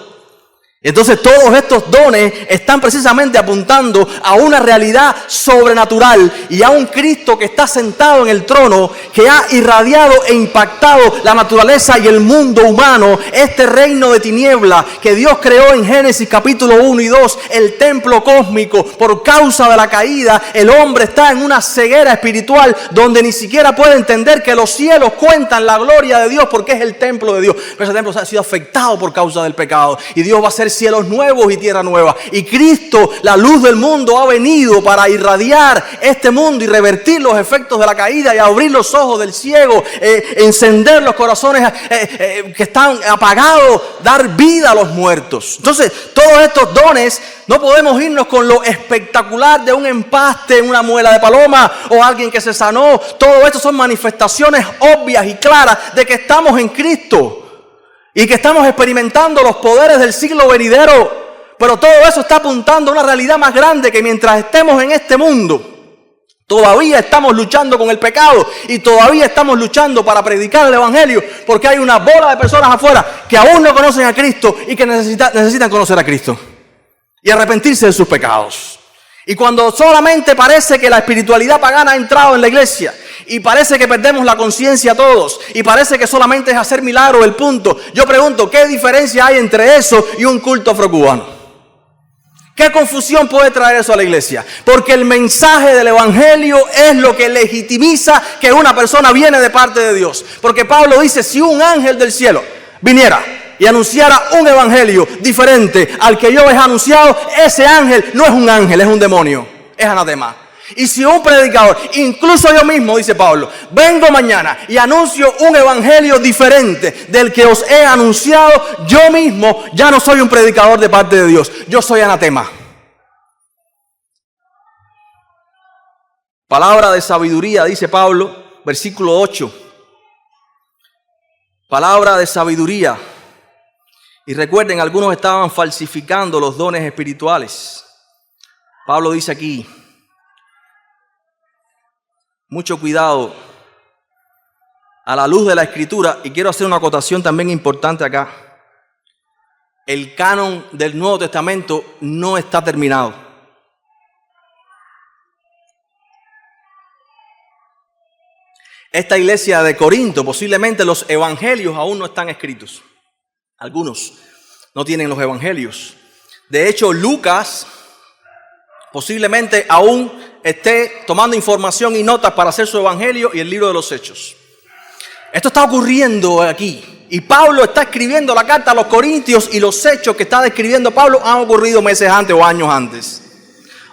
Entonces todos estos dones están precisamente apuntando a una realidad sobrenatural y a un Cristo que está sentado en el trono, que ha irradiado e impactado la naturaleza y el mundo humano, este reino de tiniebla que Dios creó en Génesis capítulo 1 y 2, el templo cósmico. Por causa de la caída, el hombre está en una ceguera espiritual donde ni siquiera puede entender que los cielos cuentan la gloria de Dios porque es el templo de Dios. Pero ese templo ha sido afectado por causa del pecado y Dios va a hacer cielos nuevos y tierra nueva. Y Cristo, la luz del mundo, ha venido para irradiar este mundo y revertir los efectos de la caída y abrir los ojos del ciego, encender los corazones que están apagados, dar vida a los muertos. Entonces, todos estos dones no podemos irnos con lo espectacular de un empaste en una muela de paloma o alguien que se sanó. Todo esto son manifestaciones obvias y claras de que estamos en Cristo y que estamos experimentando los poderes del siglo venidero. Pero todo eso está apuntando a una realidad más grande, que mientras estemos en este mundo, Todavía estamos luchando con el pecado y todavía estamos luchando para predicar el evangelio, porque hay una bola de personas afuera que aún no conocen a Cristo y que necesitan conocer a Cristo y arrepentirse de sus pecados. Y cuando solamente parece que la espiritualidad pagana ha entrado en la iglesia y parece que perdemos la conciencia todos y parece que solamente es hacer milagros el punto, yo pregunto, ¿qué diferencia hay entre eso y un culto afrocubano? ¿Qué confusión puede traer eso a la iglesia? Porque el mensaje del evangelio es lo que legitimiza que una persona viene de parte de Dios. Porque Pablo dice, si un ángel del cielo viniera y anunciara un evangelio diferente al que yo he anunciado, ese ángel no es un ángel, es un demonio, es anatema. Y si un predicador, incluso yo mismo, dice Pablo, vengo mañana y anuncio un evangelio diferente del que os he anunciado, yo mismo ya no soy un predicador de parte de Dios, yo soy anatema. Palabra de sabiduría, dice Pablo, versículo 8. Palabra de sabiduría. Y recuerden, algunos estaban falsificando los dones espirituales. Pablo dice aquí, mucho cuidado a la luz de la Escritura, y quiero hacer una acotación también importante acá. El canon del Nuevo Testamento no está terminado. Esta iglesia de Corinto, posiblemente los evangelios aún no están escritos. Algunos no tienen los evangelios. De hecho, Lucas posiblemente aún esté tomando información y notas para hacer su evangelio y el libro de los Hechos. Esto está ocurriendo aquí. Y Pablo está escribiendo la carta a los Corintios y los hechos que está describiendo Pablo han ocurrido meses antes o años antes.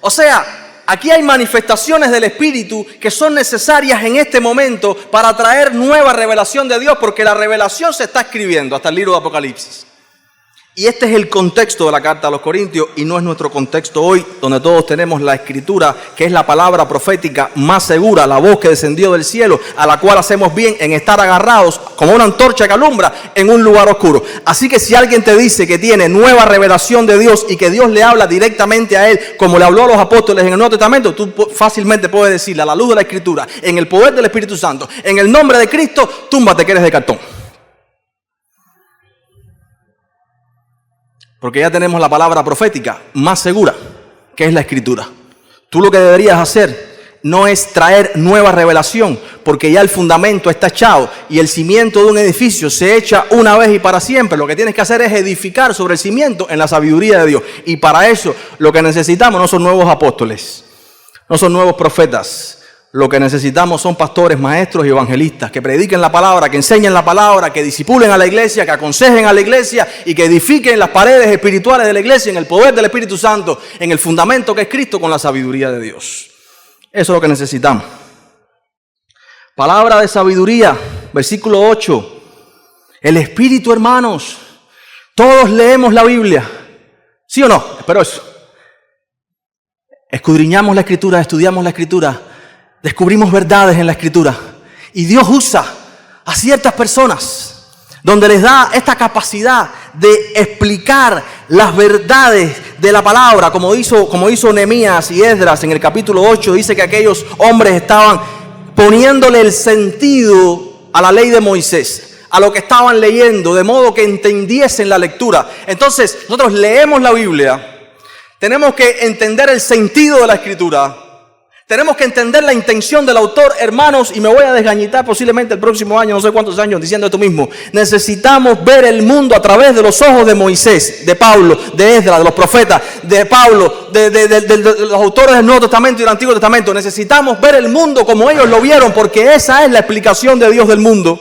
O sea, aquí hay manifestaciones del Espíritu que son necesarias en este momento para traer nueva revelación de Dios, porque la revelación se está escribiendo hasta el libro de Apocalipsis. Y este es el contexto de la carta a los Corintios y no es nuestro contexto hoy, donde todos tenemos la Escritura, que es la palabra profética más segura, la voz que descendió del cielo, a la cual hacemos bien en estar agarrados como una antorcha que alumbra en un lugar oscuro. Así que si alguien te dice que tiene nueva revelación de Dios y que Dios le habla directamente a él, como le habló a los apóstoles en el Nuevo Testamento, tú fácilmente puedes decirle a la luz de la Escritura, en el poder del Espíritu Santo, en el nombre de Cristo, túmbate que eres de cartón. Porque ya tenemos la palabra profética más segura, que es la Escritura. Tú lo que deberías hacer no es traer nueva revelación, porque ya el fundamento está echado y el cimiento de un edificio se echa una vez y para siempre. Lo que tienes que hacer es edificar sobre el cimiento en la sabiduría de Dios. Y para eso lo que necesitamos no son nuevos apóstoles, no son nuevos profetas. Lo que necesitamos son pastores, maestros y evangelistas que prediquen la palabra, que enseñen la palabra, que discipulen a la iglesia, que aconsejen a la iglesia y que edifiquen las paredes espirituales de la iglesia en el poder del Espíritu Santo, en el fundamento que es Cristo, con la sabiduría de Dios. Eso es lo que necesitamos. Palabra de sabiduría, versículo 8. El Espíritu, hermanos, todos leemos la Biblia. ¿Sí o no? Espero eso. Escudriñamos la Escritura, estudiamos la Escritura. Descubrimos verdades en la Escritura y Dios usa a ciertas personas donde les da esta capacidad de explicar las verdades de la palabra, como hizo Nehemías y Esdras en el capítulo 8. Dice que aquellos hombres estaban poniéndole el sentido a la ley de Moisés, a lo que estaban leyendo, de modo que entendiesen la lectura. Entonces, nosotros leemos la Biblia, tenemos que entender el sentido de la Escritura. Tenemos que entender la intención del autor, hermanos, y me voy a desgañitar posiblemente el próximo año, no sé cuántos años, diciendo esto mismo. Necesitamos ver el mundo a través de los ojos de Moisés, de Pablo, de Esdras, de los profetas, de Pablo, de los autores del Nuevo Testamento y del Antiguo Testamento. Necesitamos ver el mundo como ellos lo vieron, porque esa es la explicación de Dios del mundo.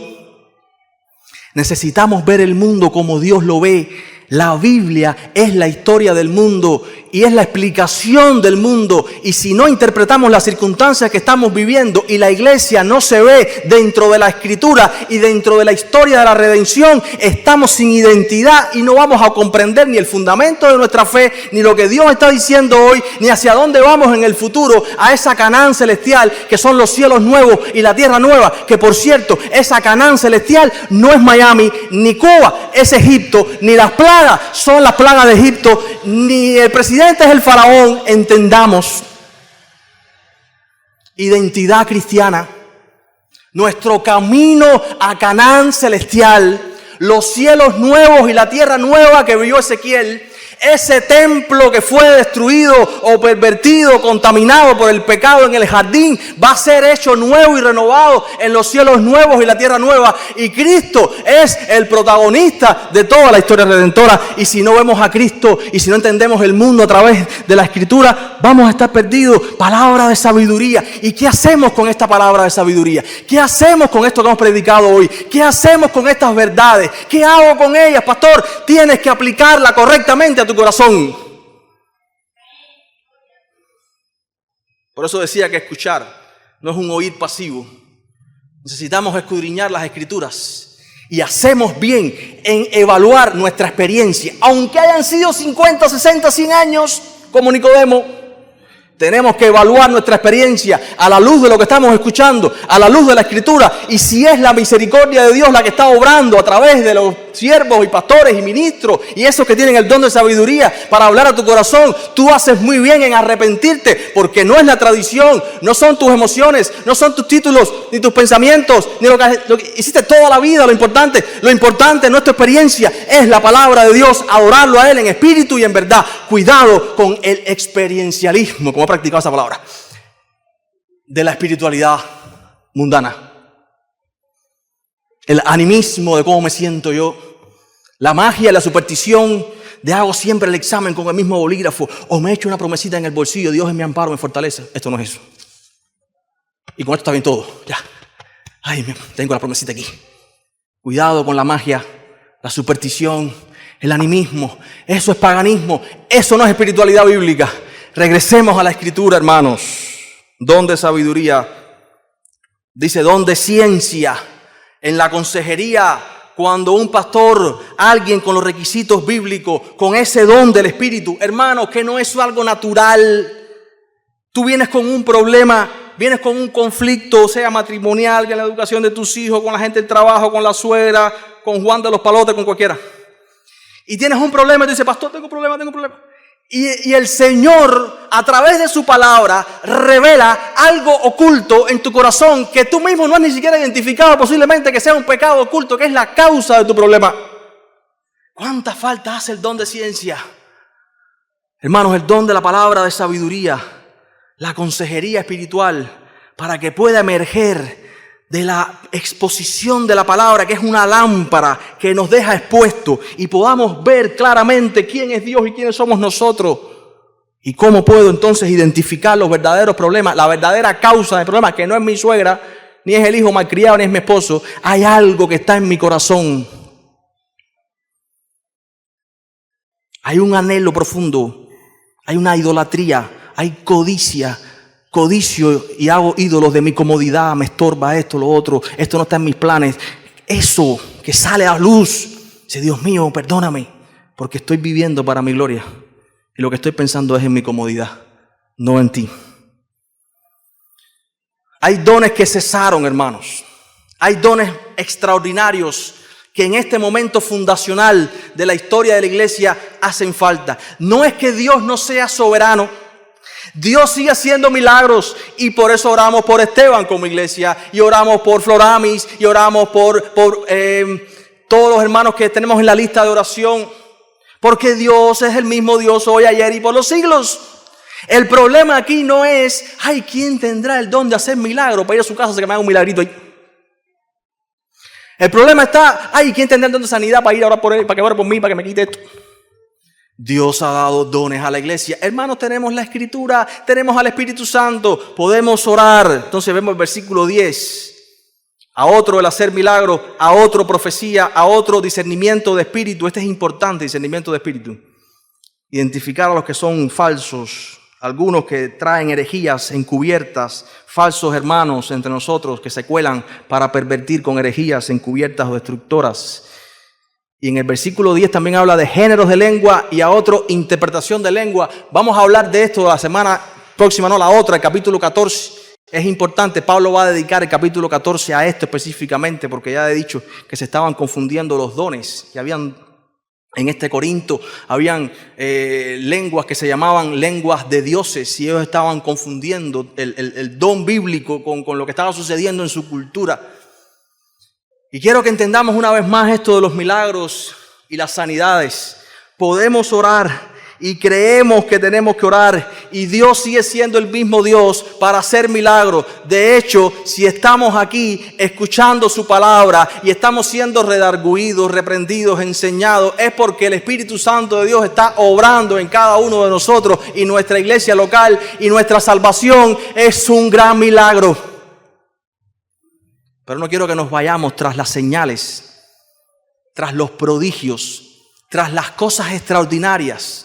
Necesitamos ver el mundo como Dios lo ve. La Biblia es la historia del mundo y es la explicación del mundo. Y si no interpretamos las circunstancias que estamos viviendo y la iglesia no se ve dentro de la Escritura y dentro de la historia de la redención, estamos sin identidad y no vamos a comprender ni el fundamento de nuestra fe, ni lo que Dios está diciendo hoy, ni hacia dónde vamos en el futuro, a esa Canaán celestial que son los cielos nuevos y la tierra nueva. Que por cierto, esa Canaán celestial no es Miami ni Cuba, es Egipto, ni las plagas son las plagas de Egipto, ni el presidente es el faraón. Entendamos, identidad cristiana, nuestro camino a Canaán celestial, los cielos nuevos y la tierra nueva que vio Ezequiel, ese templo que fue destruido o pervertido, contaminado por el pecado en el jardín, va a ser hecho nuevo y renovado en los cielos nuevos y la tierra nueva. Y Cristo es el protagonista de toda la historia redentora. Y si no vemos a Cristo y si no entendemos el mundo a través de la Escritura, vamos a estar perdidos. Palabra de sabiduría. ¿Y qué hacemos con esta palabra de sabiduría? ¿Qué hacemos con esto que hemos predicado hoy? ¿Qué hacemos con estas verdades? ¿Qué hago con ellas, pastor? Tienes que aplicarla correctamente a tu corazón. Por eso decía que escuchar no es un oír pasivo. Necesitamos escudriñar las Escrituras y hacemos bien en evaluar nuestra experiencia. Aunque hayan sido 50, 60, 100 años, como Nicodemo, tenemos que evaluar nuestra experiencia a la luz de lo que estamos escuchando, a la luz de la Escritura. Y si es la misericordia de Dios la que está obrando a través de los siervos y pastores y ministros y esos que tienen el don de sabiduría para hablar a tu corazón, tú haces muy bien en arrepentirte, porque no es la tradición, no son tus emociones, no son tus títulos, ni tus pensamientos, ni lo que hiciste toda la vida. Lo importante en nuestra experiencia es la palabra de Dios, adorarlo a Él en espíritu y en verdad. Cuidado con el experiencialismo, como he practicado esa palabra, de la espiritualidad mundana. El animismo de cómo me siento yo. La magia y la superstición de hago siempre el examen con el mismo bolígrafo o me echo una promesita en el bolsillo, Dios es mi amparo, me fortalece. Esto no es eso. Y con esto está bien todo. Ya. Ay, tengo la promesita aquí. Cuidado con la magia, la superstición, el animismo. Eso es paganismo. Eso no es espiritualidad bíblica. Regresemos a la Escritura, hermanos. Don de sabiduría. Dice don de ciencia. En la consejería, cuando un pastor, alguien con los requisitos bíblicos, con ese don del Espíritu, hermano, que no es algo natural. Tú vienes con un problema, vienes con un conflicto, sea matrimonial, en la educación de tus hijos, con la gente del trabajo, con la suegra, con Juan de los Palotes, con cualquiera. Y tienes un problema y tú dices, pastor, tengo un problema. Y el Señor, a través de su palabra, revela algo oculto en tu corazón que tú mismo no has ni siquiera identificado, posiblemente que sea un pecado oculto, que es la causa de tu problema. ¿Cuánta falta hace el don de ciencia? Hermanos, el don de la palabra de sabiduría, la consejería espiritual, para que pueda emerger de la exposición de la palabra, que es una lámpara que nos deja expuesto y podamos ver claramente quién es Dios y quiénes somos nosotros. Y cómo puedo entonces identificar los verdaderos problemas, la verdadera causa del problema, que no es mi suegra, ni es el hijo malcriado, ni es mi esposo. Hay algo que está en mi corazón. Hay un anhelo profundo, hay una idolatría, hay codicio y hago ídolos de mi comodidad, me estorba esto, lo otro, esto no está en mis planes. Eso que sale a luz, dice, Dios mío, perdóname, porque estoy viviendo para mi gloria. Y lo que estoy pensando es en mi comodidad, no en ti. Hay dones que cesaron, hermanos. Hay dones extraordinarios que en este momento fundacional de la historia de la iglesia hacen falta. No es que Dios no sea soberano. Dios sigue haciendo milagros y por eso oramos por Esteban como iglesia y oramos por Floramis y oramos por todos los hermanos que tenemos en la lista de oración, porque Dios es el mismo Dios hoy, ayer y por los siglos. El problema aquí no es, ay, ¿quién tendrá el don de hacer milagros para ir a su casa que me haga un milagrito ahí? El problema está, ay, ¿quién tendrá el don de sanidad para ir a orar por él, para que ore por mí, para que me quite esto? Dios ha dado dones a la iglesia. Hermanos, tenemos la Escritura, tenemos al Espíritu Santo, podemos orar. Entonces vemos el versículo 10. A otro el hacer milagros, a otro profecía, a otro discernimiento de espíritu. Este es importante, discernimiento de espíritu. Identificar a los que son falsos, algunos que traen herejías encubiertas, falsos hermanos entre nosotros que se cuelan para pervertir con herejías encubiertas o destructoras. Y en el versículo 10 también habla de géneros de lengua y a otro interpretación de lengua. Vamos a hablar de esto la semana próxima, no la otra, el capítulo 14. Es importante, Pablo va a dedicar el capítulo 14 a esto específicamente porque ya he dicho que se estaban confundiendo los dones. Que habían En este Corinto habían lenguas que se llamaban lenguas de dioses y ellos estaban confundiendo el don bíblico con lo que estaba sucediendo en su cultura. Y quiero que entendamos una vez más esto de los milagros y las sanidades. Podemos orar y creemos que tenemos que orar y Dios sigue siendo el mismo Dios para hacer milagros. De hecho, si estamos aquí escuchando su palabra y estamos siendo redarguidos, reprendidos, enseñados, es porque el Espíritu Santo de Dios está obrando en cada uno de nosotros y nuestra iglesia local y nuestra salvación es un gran milagro. Pero no quiero que nos vayamos tras las señales, tras los prodigios, tras las cosas extraordinarias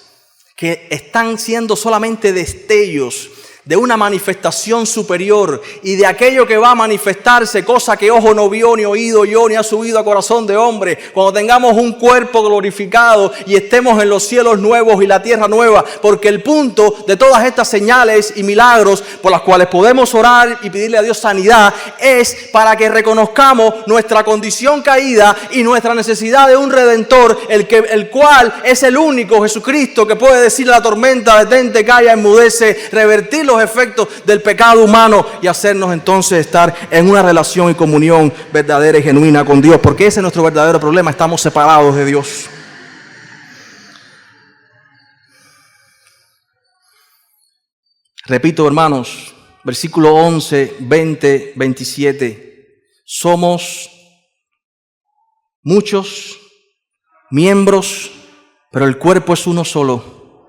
que están siendo solamente destellos de una manifestación superior y de aquello que va a manifestarse, cosa que ojo no vio, ni oído yo, ni ha subido a corazón de hombre. Cuando tengamos un cuerpo glorificado y estemos en los cielos nuevos y la tierra nueva, porque el punto de todas estas señales y milagros por las cuales podemos orar y pedirle a Dios sanidad es para que reconozcamos nuestra condición caída y nuestra necesidad de un Redentor, el cual es el único Jesucristo que puede decirle a la tormenta: detente, calla, enmudece, revertir los efectos del pecado humano y hacernos entonces estar en una relación y comunión verdadera y genuina con Dios, porque ese es nuestro verdadero problema: estamos separados de Dios. Repito, hermanos, versículo 11, 20, 27. Somos muchos miembros, pero el cuerpo es uno solo.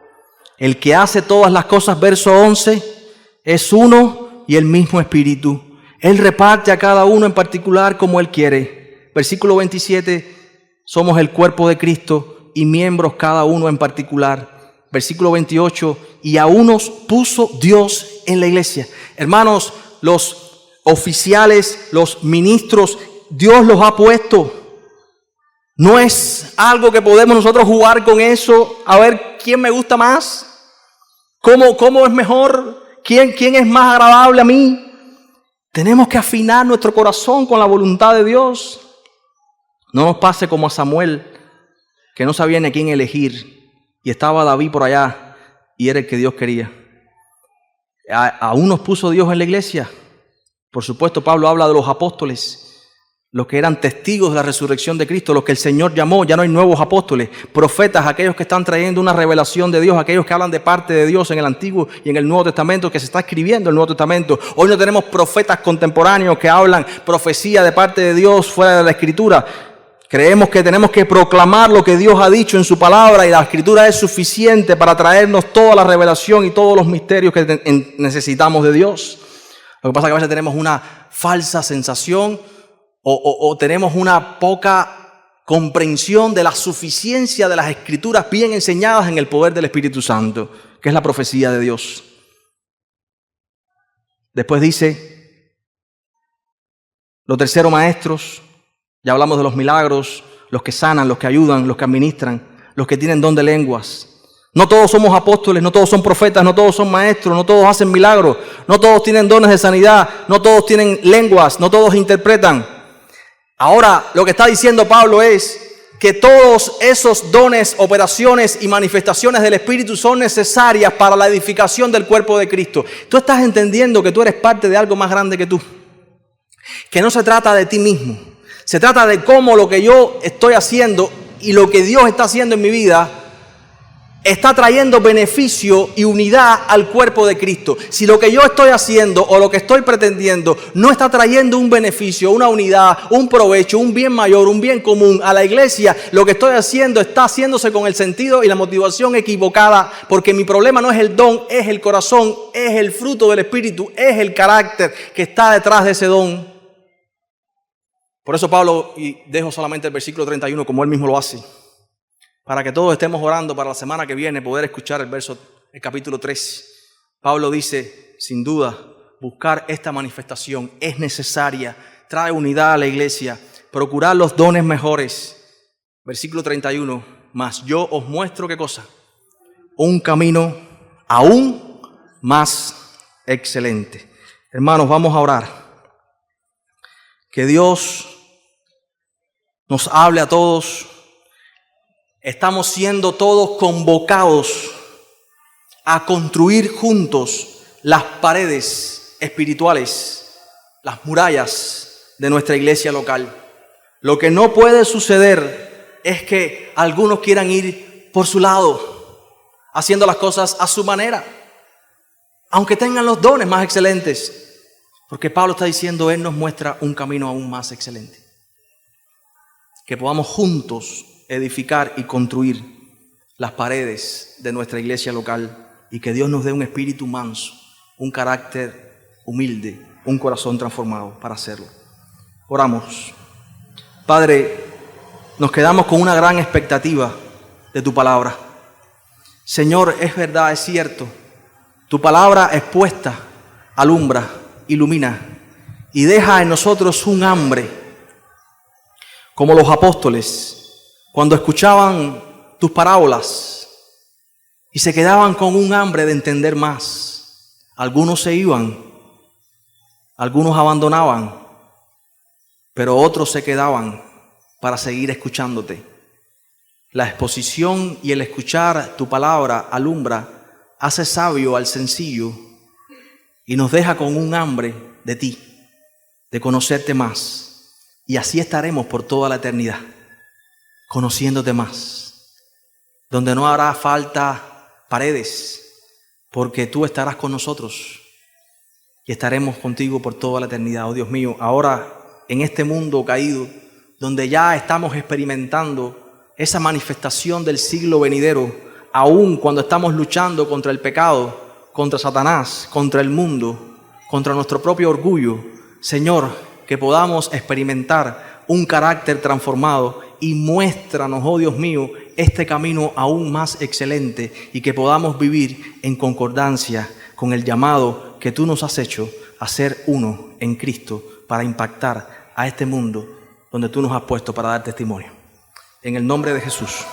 El que hace todas las cosas, verso 11, es uno y el mismo Espíritu. Él reparte a cada uno en particular como Él quiere. Versículo 27, somos el cuerpo de Cristo y miembros cada uno en particular. Versículo 28, y a unos puso Dios en la iglesia. Hermanos, los oficiales, los ministros, Dios los ha puesto. No es algo que podemos nosotros jugar con eso, a ver quién me gusta más, cómo es mejor, quién es más agradable a mí. Tenemos que afinar nuestro corazón con la voluntad de Dios. No nos pase como a Samuel, que no sabía ni a quién elegir, y estaba David por allá, y era el que Dios quería. A unos puso Dios en la iglesia. Por supuesto, Pablo habla de los apóstoles, los que eran testigos de la resurrección de Cristo, los que el Señor llamó. Ya no hay nuevos apóstoles, profetas, aquellos que están trayendo una revelación de Dios, aquellos que hablan de parte de Dios en el Antiguo y en el Nuevo Testamento, que se está escribiendo el Nuevo Testamento. Hoy no tenemos profetas contemporáneos que hablan profecía de parte de Dios fuera de la Escritura. Creemos que tenemos que proclamar lo que Dios ha dicho en su palabra y la Escritura es suficiente para traernos toda la revelación y todos los misterios que necesitamos de Dios. Lo que pasa es que a veces tenemos una falsa sensación o tenemos una poca comprensión de la suficiencia de las Escrituras bien enseñadas en el poder del Espíritu Santo, que es la profecía de Dios. Después dice, los terceros maestros, ya hablamos de los milagros, los que sanan, los que ayudan, los que administran, los que tienen don de lenguas. No todos somos apóstoles, no todos son profetas, no todos son maestros, no todos hacen milagros, no todos tienen dones de sanidad, no todos tienen lenguas, no todos interpretan. Ahora, lo que está diciendo Pablo es que todos esos dones, operaciones y manifestaciones del Espíritu son necesarias para la edificación del cuerpo de Cristo. Tú estás entendiendo que tú eres parte de algo más grande que tú. Que no se trata de ti mismo. Se trata de cómo lo que yo estoy haciendo y lo que Dios está haciendo en mi vida está trayendo beneficio y unidad al cuerpo de Cristo. Si lo que yo estoy haciendo o lo que estoy pretendiendo no está trayendo un beneficio, una unidad, un provecho, un bien mayor, un bien común a la iglesia, lo que estoy haciendo está haciéndose con el sentido y la motivación equivocada, porque mi problema no es el don, es el corazón, es el fruto del Espíritu, es el carácter que está detrás de ese don. Por eso Pablo, y dejo solamente el versículo 31 como él mismo lo hace, para que todos estemos orando para la semana que viene poder escuchar el capítulo 3. Pablo dice, sin duda, buscar esta manifestación es necesaria, trae unidad a la iglesia, procurar los dones mejores. Versículo 31, mas yo os muestro, ¿qué cosa? Un camino aún más excelente. Hermanos, vamos a orar. Que Dios nos hable a todos estamos siendo todos convocados a construir juntos las paredes espirituales, las murallas de nuestra iglesia local. Lo que no puede suceder es que algunos quieran ir por su lado, haciendo las cosas a su manera, aunque tengan los dones más excelentes, porque Pablo está diciendo, Él nos muestra un camino aún más excelente. Que podamos juntos edificar y construir las paredes de nuestra iglesia local y que Dios nos dé un espíritu manso, un carácter humilde, un corazón transformado para hacerlo. Oramos. Padre, nos quedamos con una gran expectativa de tu palabra. Señor, es verdad, es cierto, tu palabra expuesta alumbra, ilumina y deja en nosotros un hambre, como los apóstoles cuando escuchaban tus parábolas y se quedaban con un hambre de entender más. Algunos se iban, algunos abandonaban, pero otros se quedaban para seguir escuchándote. La exposición y el escuchar tu palabra alumbra, hace sabio al sencillo y nos deja con un hambre de ti, de conocerte más. Y así estaremos por toda la eternidad, conociéndote más, donde no hará falta paredes, porque tú estarás con nosotros y estaremos contigo por toda la eternidad. Oh Dios mío, ahora en este mundo caído, donde ya estamos experimentando esa manifestación del siglo venidero, aún cuando estamos luchando contra el pecado, contra Satanás, contra el mundo, contra nuestro propio orgullo, Señor, que podamos experimentar un carácter transformado y muéstranos, oh Dios mío, este camino aún más excelente y que podamos vivir en concordancia con el llamado que tú nos has hecho a ser uno en Cristo para impactar a este mundo donde tú nos has puesto para dar testimonio. En el nombre de Jesús.